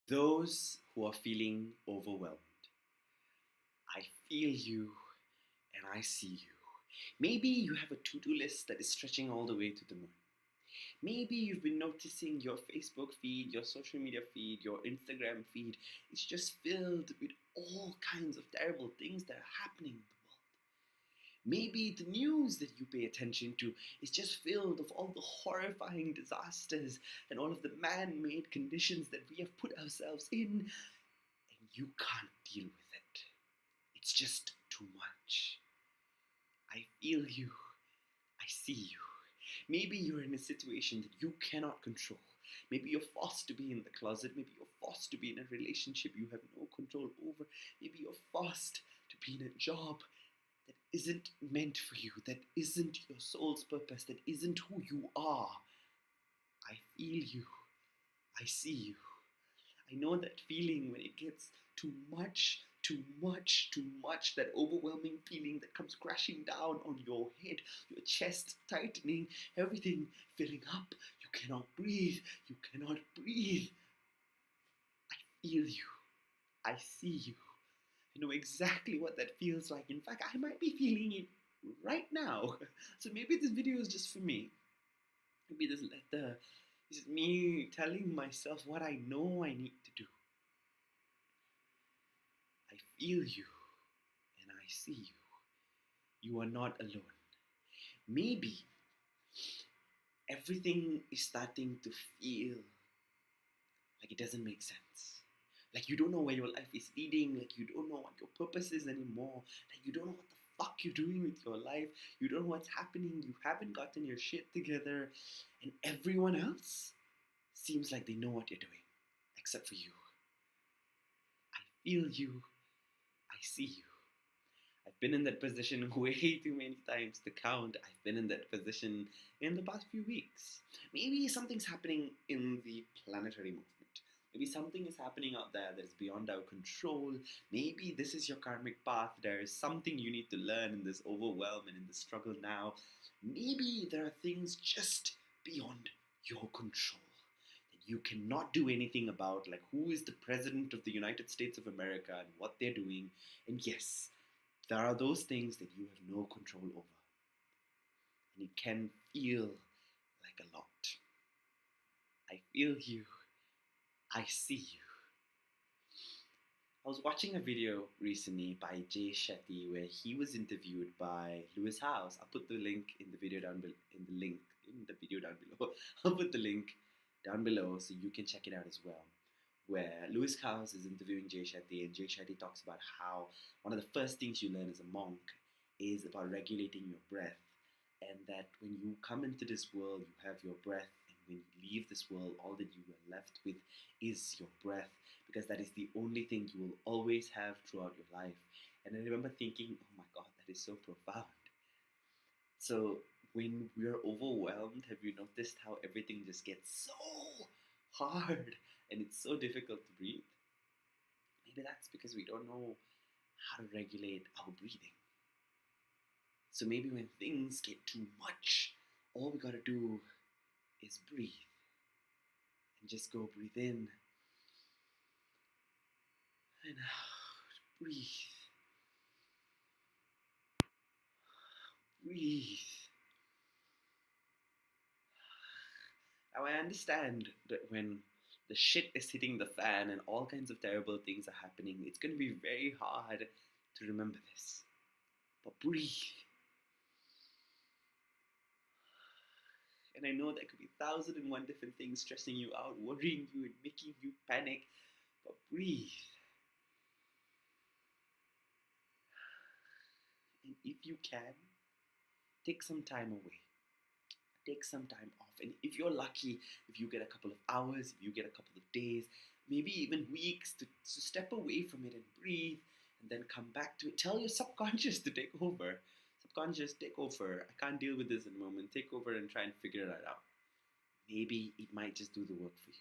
Those who are feeling overwhelmed, I feel you and I see you. Maybe you have a to do list that is stretching all the way to the moon. Maybe you've been noticing your Facebook feed, your social media feed, your Instagram feed is just filled with all kinds of terrible things that are happening in the world. Maybe the news that you pay attention to is just filled of all the horrifying disasters and all of the man made conditions that we have put ourselves in, and you can't deal with it. It's just too much. I feel you. I see you. Maybe you're in a situation that you cannot control. Maybe you're forced to be in the closet. Maybe you're forced to be in a relationship you have no control over. Maybe you're forced to be in a job that isn't meant for you, that isn't your soul's purpose, that isn't who you are. I feel you. I see you. I know that feeling when it gets too much, too much, too much, that overwhelming feeling that comes crashing down on your head, your chest tightening, everything filling up. You cannot breathe. You cannot breathe. I feel you. I see you. I know exactly what that feels like. In fact, I might be feeling it right now. So maybe this video is just for me. Maybe this letter is me telling myself what I know I need to do. I feel you and I see you. You are not alone. Maybe everything is starting to feel like it doesn't make sense. Like you don't know where your life is leading, like you don't know what your purpose is anymore, like you don't know what the fuck you're doing with your life, you don't know what's happening, you haven't gotten your shit together, and everyone else seems like they know what you're doing, except for you. I feel you, I see you. I've been in that position way too many times to count. I've been in that position in the past few weeks. Maybe something's happening in the planetary movement. Maybe something is happening out there that is beyond our control. Maybe this is your karmic path. There is something you need to learn in this overwhelm and in the struggle now. Maybe there are things just beyond your control that you cannot do anything about, like who is the president of the United States of America and what they're doing. And yes, there are those things that you have no control over. And it can feel like a lot. I feel you. I see you. I was watching a video recently by Jay Shetty where he was interviewed by Lewis House. I'll put the link in the video down below. I'll put the link down below so you can check it out as well. Where Lewis House is interviewing Jay Shetty, and Jay Shetty talks about how one of the first things you learn as a monk is about regulating your breath, and that when you come into this world, you have your breath, and when you leave this world, all that you are left with is your breath, because that is the only thing you will always have throughout your life. And I remember thinking, oh my god, that is so profound. So when we're overwhelmed, have you noticed how everything just gets so hard and it's so difficult to breathe? Maybe that's because we don't know how to regulate our breathing. So maybe when things get too much, all we gotta do is breathe. And just go breathe in and out. Breathe. Breathe. Now I understand that when the shit is hitting the fan and all kinds of terrible things are happening, it's going to be very hard to remember this. But breathe. And I know there could be 1,001 different things stressing you out, worrying you, and making you panic. But breathe. And if you can, take some time away. Take some time off. And if you're lucky, if you get a couple of hours, if you get a couple of days, maybe even weeks to step away from it and breathe and then come back to it. Tell your subconscious to take over. Subconscious, take over. I can't deal with this in a moment. Take over and try and figure it out. Maybe it might just do the work for you.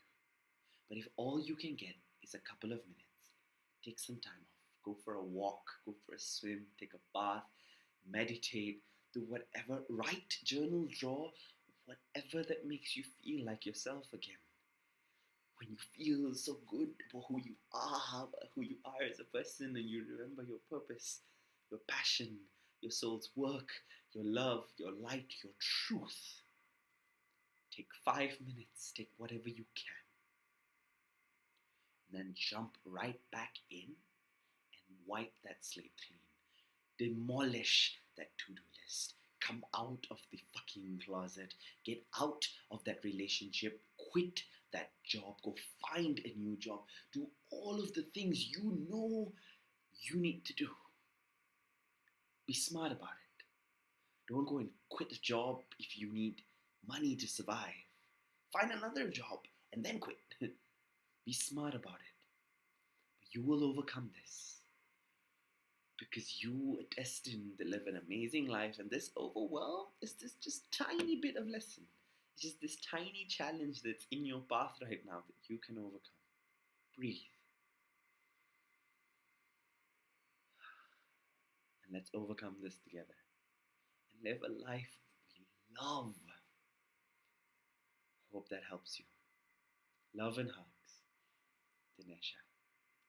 But if all you can get is a couple of minutes, take some time off. Go for a walk, go for a swim, take a bath, meditate, do whatever, write, journal, draw, whatever that makes you feel like yourself again. when you feel so good about who you are as a person, and you remember your purpose, your passion, your soul's work, your love, your light, your truth. Take 5 minutes, take whatever you can, and then jump right back in and wipe that slate clean. Demolish that to-do list. Come out of the fucking closet. Get out of that relationship. Quit that job. Go find a new job. Do all of the things you know you need to do. Be smart about it. Don't go and quit a job if you need money to survive. Find another job and then quit. Be smart about it. You will overcome this, because you are destined to live an amazing life, and this overwhelm is this just tiny bit of lesson. It's just this tiny challenge that's in your path right now that you can overcome. Breathe. And let's overcome this together. And live a life we love. Hope that helps you. Love and hugs. Dhinesha.